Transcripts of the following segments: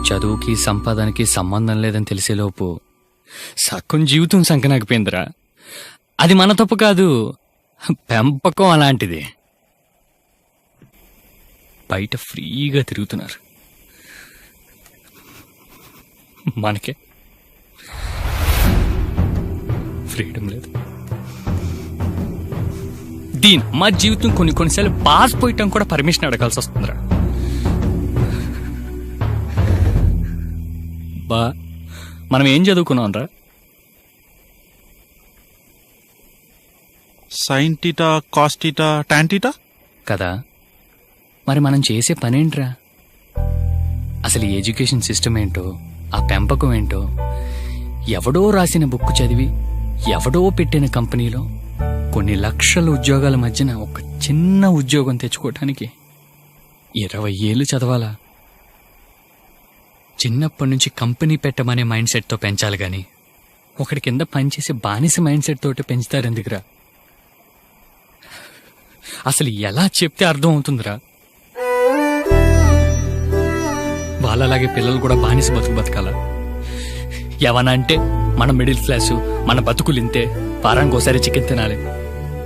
చదువుకి సంపాదనకి సంబంధం లేదని తెలిసేలోపు సగం జీవితం సంకనాకపోయిందిరా. అది మన తప్పు కాదు, పెంపకం అలాంటిది. బయట ఫ్రీగా తిరుగుతున్నారు, మనకే ఫ్రీడమ్ లేదు. మా జీవితం కొన్నిసార్లు పాస్ పోయటం కూడా పర్మిషన్ అడగాల్సి వస్తుందిరా. బా మనం ఏం చదువుకున్నాం రా? Sine theta, cos theta, tan theta కదా. మరి మనం చేసే పనేంట్రా? అసలు ఈ ఎడ్యుకేషన్ సిస్టమ్ ఏంటో, ఆ పెంపకం ఏంటో, ఎవడో రాసిన బుక్ చదివి ఎవడో పెట్టిన కంపెనీలో కొన్ని లక్షల ఉద్యోగాల మధ్యన ఒక చిన్న ఉద్యోగం తెచ్చుకోవటానికి 20 ఏళ్ళు చదవాలా? చిన్నప్పటి నుంచి కంపెనీ పెట్టమనే మైండ్ సెట్తో పెంచాలి గాని ఒకటి కింద పనిచేసే బానిస మైండ్ సెట్ తోటి పెంచుతారు ఎందుకురా? అసలు ఎలా చెప్తే అర్థం అవుతుందిరా? వాళ్ళలాగే పిల్లలు కూడా బానిస బతకాల. ఏమనంటే మన మిడిల్ క్లాసు, మన బతుకులు ఇంతే, వారానికి ఒకసారి చికెన్ తినాలి,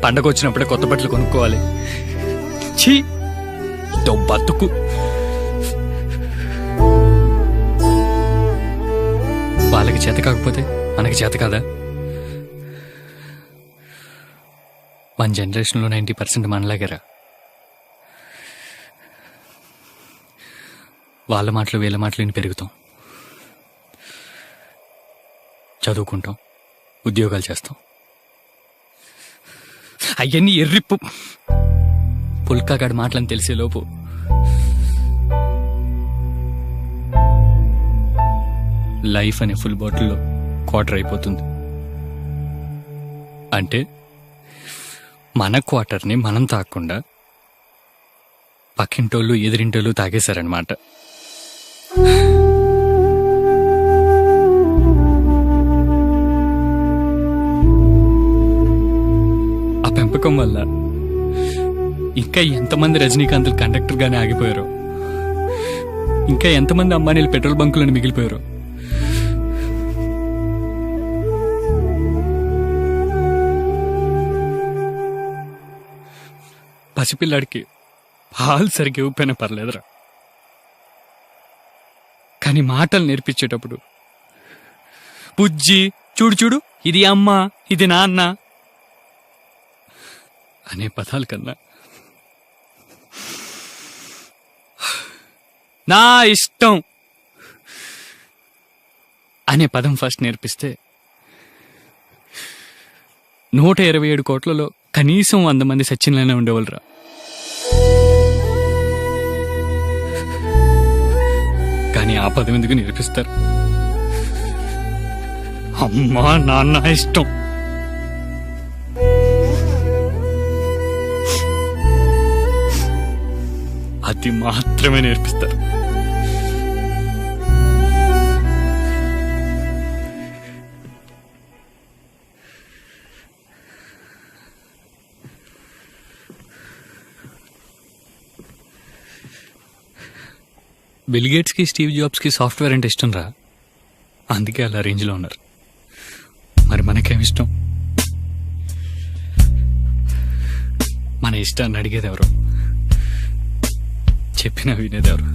పండగ వచ్చినప్పుడే కొత్త బట్టలు కొనుక్కోవాలి. ఛీ, ఇదో బతుకు. వాళ్ళకి చేత కాకపోతే మనకి చేత కాదా? మన జనరేషన్లో 90% మనలాగేరా. వాళ్ళ మాటలు వీళ్ళ మాటలు విని పెరుగుతాం, చదువుకుంటాం, ఉద్యోగాలు చేస్తాం. అవన్నీ ఎర్రిప్పు పుల్కాగాడి మాటలని తెలిసేలోపు లైఫ్ అనే ఫుల్ బాటిల్లో క్వార్టర్ అయిపోతుంది. అంటే మన క్వార్టర్ని మనం తాగకుండా పక్కింటోళ్ళు ఎదిరింటోళ్ళు తాగేశారనమాట. ఆ పెంపకం వల్ల ఇంకా ఎంతమంది రజనీకాంత్లు కండక్టర్ గానే ఆగిపోయారో, ఇంకా ఎంతమంది అంబానీలు పెట్రోల్ బంకులను మిగిలిపోయారో. పసిపిల్లాడికి పాలు సరిగ్గా ఇవ్వకపోయినా పర్లేదురా, కానీ మాటలు నేర్పించేటప్పుడు బుజ్జి, చూడు చూడు, ఇది అమ్మ, ఇది నాన్న అనే పదాల కన్నా నా ఇష్టం అనే పదం ఫస్ట్ నేర్పిస్తే 127 కోట్లలో కనీసం 100 మంది సచిన్లోనే ఉండేవాళ్ళరా. కానీ ఆ పదం ఎందుకు నేర్పిస్తారు? అమ్మా నాన్న ఇష్టం. అది మాత్రమే నేర్పిస్తారు. బిల్ గేట్స్కి, స్టీవ్ జాబ్స్కి సాఫ్ట్వేర్ అంటే ఇష్టం రా, అందుకే అలా రేంజ్లో ఉన్నారు. మరి మనకేం ఇష్టం? మన ఇష్టాన్ని అడిగేది ఎవరు, చెప్పినా వినేది ఎవరు?